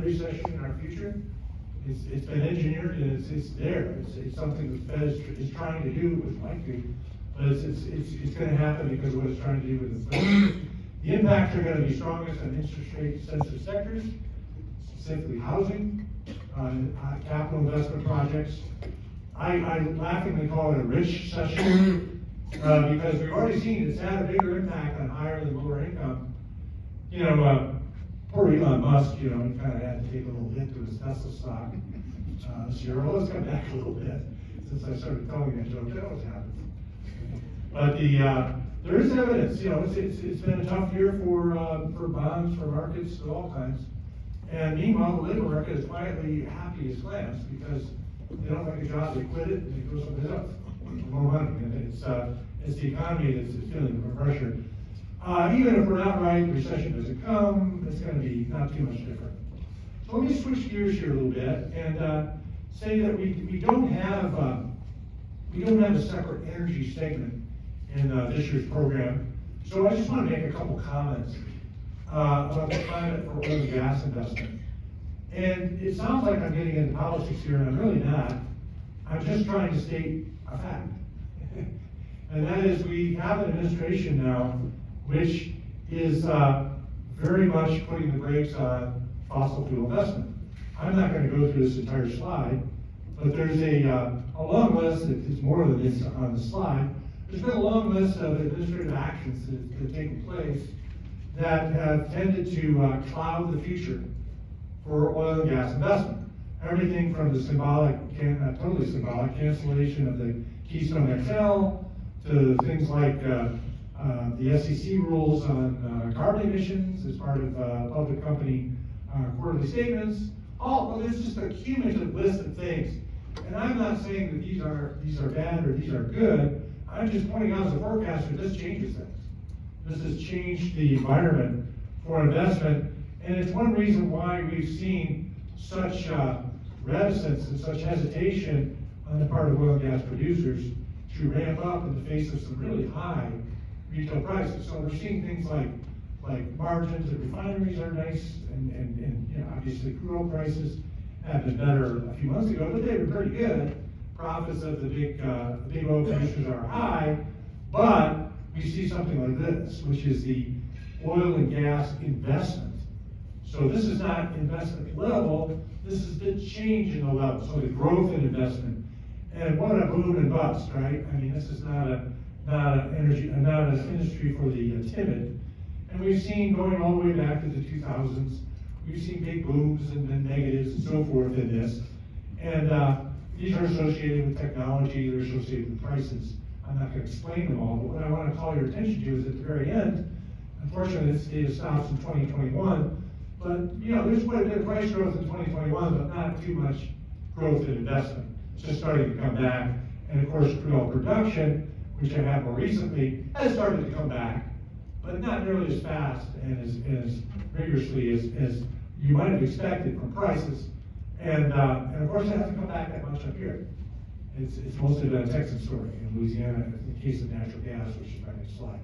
recession in our future. It's been engineered and it's there. It's something the Fed is trying to do with might do, but it's going to happen because of what it's trying to do with inflation. The impacts are going to be strongest on interest rate sensitive sectors, specifically housing, capital investment projects. I laughingly call it a rich session because we've already seen it's had a bigger impact on higher than lower income. You know, poor Elon Musk, you know, he kind of had to take a little hit to his Tesla stock this year. Well, it's come back a little bit since I started telling that joke. That always happens. But there is evidence, you know, it's been a tough year for bonds, for markets of all kinds. And meanwhile, the labor market is quietly happy as clams because they don't like a job, they quit it, and they go someplace else for more money. And it's the economy that's feeling the pressure. Even if we're not right, the recession doesn't come, it's going to be not too much different. So let me switch gears here a little bit and say that we don't have a separate energy segment in this year's program. So I just want to make a couple comments about the climate for oil and gas investment. And it sounds like I'm getting into politics here, and I'm really not. I'm just trying to state a fact. And that is we have an administration now which is very much putting the brakes on fossil fuel investment. I'm not going to go through this entire slide, but there's a long list, it's more than this on the slide. There's been a long list of administrative actions that have taken place that have tended to cloud the future for oil and gas investment. Everything from the totally symbolic cancellation of the Keystone XL to things like the SEC rules on carbon emissions as part of public company quarterly statements. It's just a cumulative list of things. And I'm not saying that these are bad or these are good. I'm just pointing out as a forecaster, this changes things. This has changed the environment for investment, and it's one reason why we've seen such reticence and such hesitation on the part of oil and gas producers to ramp up in the face of some really high retail prices. So we're seeing things like margins at refineries are nice, and you know, obviously crude oil prices have been better a few months ago, but they were pretty good. Profits of the big oil producers are high, but we see something like this, which is the oil and gas investment. So this is not investment level, this is the change in the level, so the growth in investment. And what a boom and bust, right? I mean, this is not an industry for the timid. And we've seen going all the way back to the 2000s, we've seen big booms and then negatives and so forth in this. And these are associated with technology, they're associated with prices. I'm not going to explain them all, but what I want to call your attention to is at the very end, unfortunately this data stops in 2021, but you know, there's quite a bit of price growth in 2021, but not too much growth in investment. It's just starting to come back. And of course, crude oil production, which I have more recently, has started to come back, but not nearly as fast and as vigorously as you might have expected from prices. And of course, it hasn't come back that much up here. It's mostly been a Texas story in Louisiana in the case of natural gas, which is my next slide.